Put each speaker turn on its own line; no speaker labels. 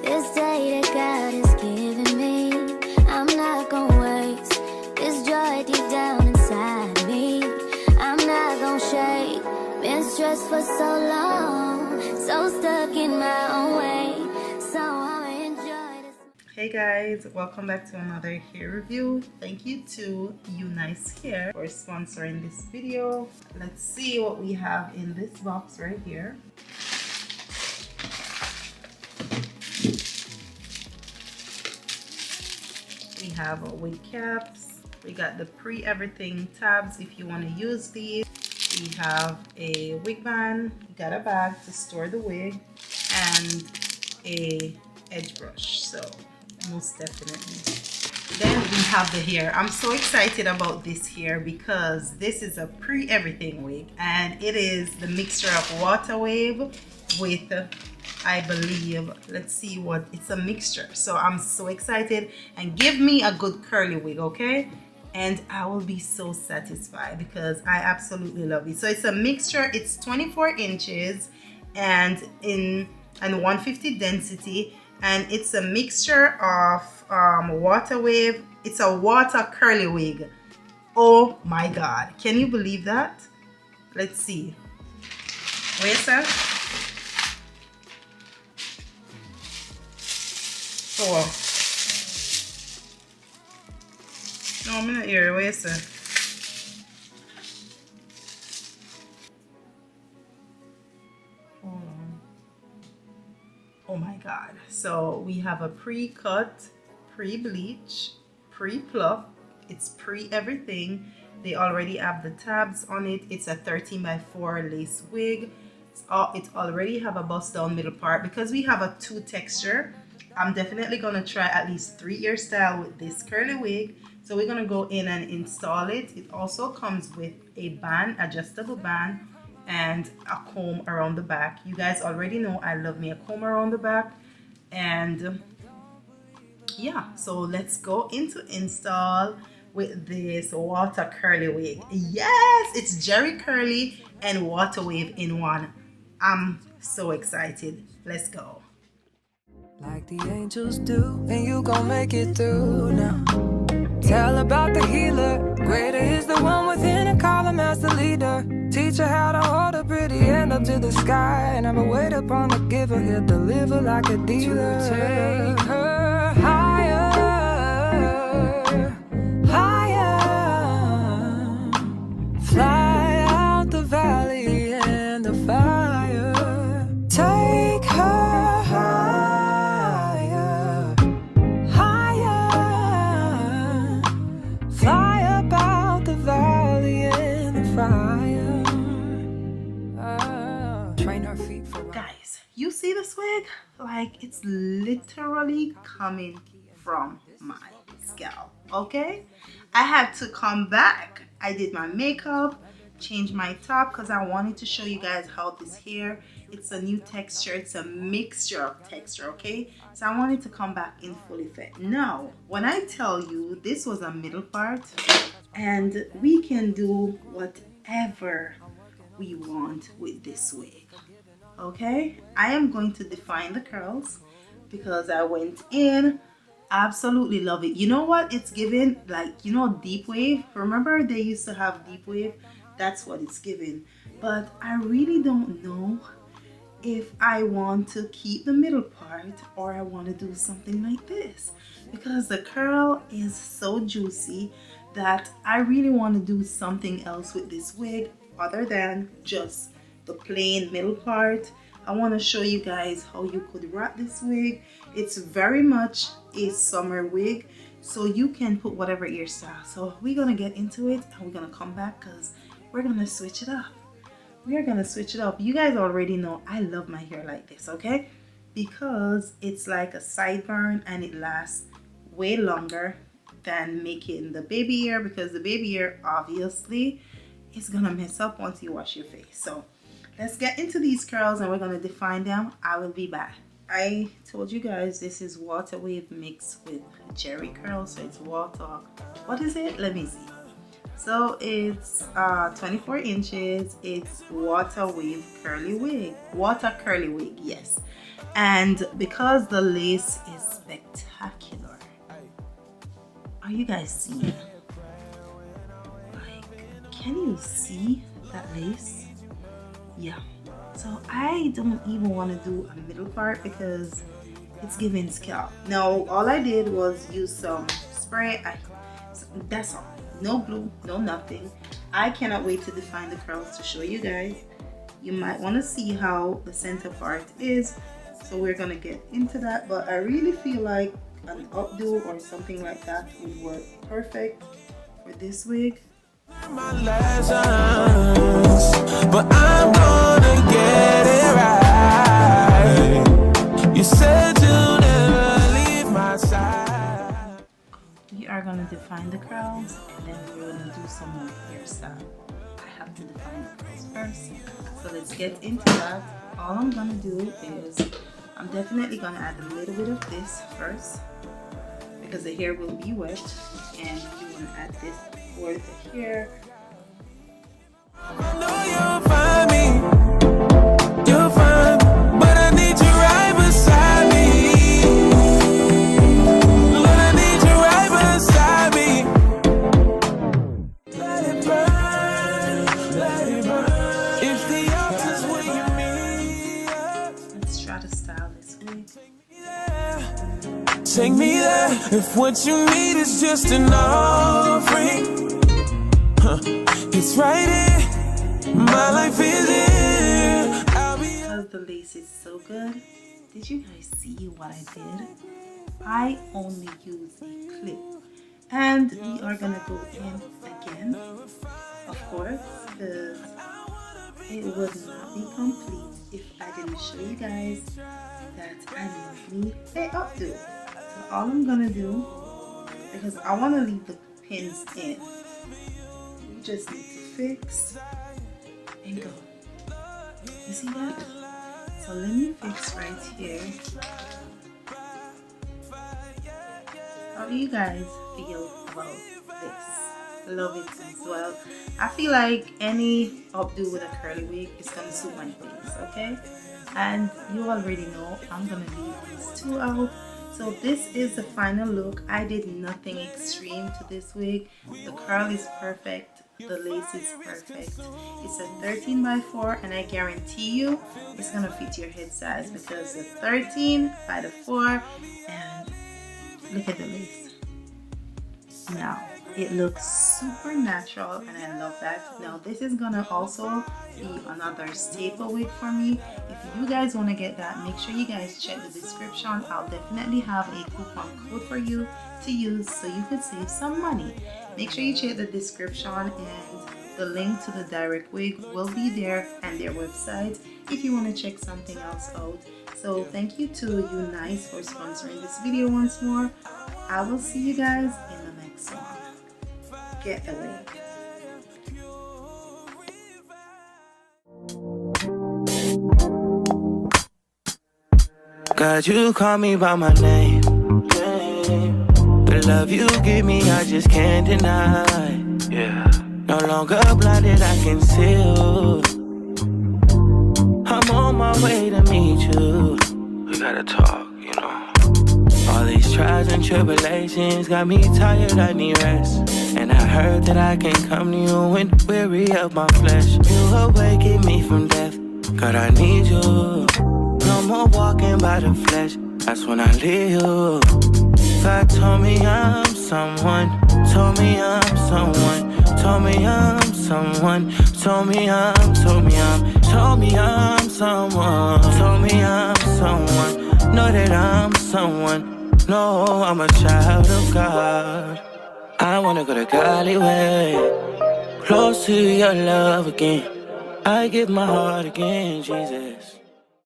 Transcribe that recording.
This day that God has given me, I'm not gonna waste this joy deep down inside me. I'm not gonna shake. Been stressed for so long, so stuck in my own way. So I'ma enjoy this.
Hey guys, welcome back to another hair review. Thank you to Unice Hair for sponsoring this video. Let's see what we have in this box right here. We have our wig caps. We got the pre-everything tabs if you want to use these. We have a wig band. We got a bag to store the wig and a edge brush. So most definitely. Then we have the hair. I'm so excited about this hair because this is a pre-everything wig and it is the mixture of water wave with I believe, let's see what, it's a mixture. So I'm so excited, and give me a good curly wig, okay? And I will be so satisfied because I absolutely love it. So it's a mixture. It's 24 inches and 150 density, and it's a mixture of water wave. It's a water curly wig. Oh my god, can you believe that? Let's see. Wait, sir. Oh no, I'm not here. Wait, sir. Hold on. Oh my god. So we have a pre-cut, pre-bleach, pre-pluck. It's pre-everything. They already have the tabs on it. It's a 13x4 lace wig. It already have a bust down middle part because we have a 2 texture. I'm definitely gonna try at least 3 hairstyle with this curly wig. So we're gonna go in and install it. It also comes with a band, adjustable band, and a comb around the back. You guys already know I love me a comb around the back. And yeah, so let's go into install with this water curly wig. Yes, it's Jerry curly and water wave in one. I'm so excited. Let's go.
Like the angels do, and you gon' make it through now. Tell about the healer. Greater is the one within, and call him as the leader. Teach her how to hold a pretty hand up to the sky, and never wait upon the giver. He'll deliver like a dealer. To take her higher, higher. Fly out the valley and the fire. Take her higher.
Guys, you see this wig? Like, it's literally coming from my scalp, okay? I had to come back. I did my makeup, changed my top because I wanted to show you guys how this hair, it's a new texture. It's a mixture of texture, okay? So I wanted to come back in full effect. Now, when I tell you this was a middle part, and we can do whatever we want with this wig, okay? I am going to define the curls because I went in. Absolutely love it. You know what it's giving? Like, you know, deep wave. Remember they used to have deep wave? That's what it's giving. But I really don't know if I want to keep the middle part or I want to do something like this, because the curl is so juicy that I really want to do something else with this wig other than just the plain middle part. I want to show you guys how you could wrap this wig. It's very much a summer wig, so you can put whatever hairstyle. So we're gonna get into it and we're gonna come back because we're gonna switch it up. We are gonna switch it up. You guys already know I love my hair like this, okay? Because it's like a sideburn and it lasts way longer than making the baby hair, because the baby hair obviously is gonna mess up once you wash your face. So let's get into these curls and we're gonna define them. I will be back. I told you guys this is water wave mixed with Jerry curl, so it's water, what is it? Let me see. So it's 24 inches. It's water curly wig, yes. And because the lace is spectacular, are you guys seeing? Like, can you see that lace? Yeah. So I don't even want to do a middle part because it's giving scalp. Now all I did was use some spray. That's all. No glue, no nothing. I cannot wait to define the curls to show you guys. You might want to see how the center part is, so we're gonna get into that. But I really feel like an updo or something like that would work perfect for this wig.
My lessons, but I'm gonna get it right. You said you'll never leave my side.
We are gonna define the curls and then we're gonna do some more hairstyle. I have to define the curls first. So let's get into that. All I'm gonna do is I'm definitely gonna add a little bit of this first because the hair will be wet, and you wanna add this for the hair.
I know you'll find me, you'll find me, but I need you right beside me. But I need you right beside me. Let it burn, let it burn. If the altar's where you meet us,
Let's try to style this wig.
take me there. If what you need is just an offering, it's right here. My life is here.
Because the lace is so good, did you guys see what I did? I only used a clip, and we are gonna go in again, of course, because it would not be complete if I didn't show you guys that I need a updo. So all I'm gonna do, because I want to leave the pins in, you just need to fix and go. You see that? So let me fix right here. How do you guys feel about this? Love it as well. I feel like any updo with a curly wig is gonna suit my face, okay? And you already know I'm gonna leave these two out. So this is the final look. I did nothing extreme to this wig. The curl is perfect. The lace is perfect. It's a 13 by 4, and I guarantee you it's gonna fit your head size because the 13 by the 4, and look at the lace. Now it looks super natural and I love that. Now this is gonna also be another staple wig for me. If you guys want to get that, make sure you guys check the description. I'll definitely have a coupon code for you to use so you could save some money. Make sure you check the description, and the link to the direct wig will be there, and their website if you want to check something else out. So thank you to Unice for sponsoring this video once more. I will see you guys in the next one. Get away.
God, you call me by my name. The love you give me, I just can't deny. Yeah. No longer blinded, I can see you. I'm on my way to meet you. We gotta talk, you know. All these trials and tribulations got me tired, I need rest. And I heard that I can come to you when weary of my flesh. You awaken me from death, God, I need you. No more walking by the flesh, that's when I leave you. God told me I'm someone, told me I'm someone, told me I'm someone, told me I'm someone, told me I'm someone, know that I'm someone, no, I'm a child of God. I wanna go the godly way, close to your love again. I give my heart again, Jesus.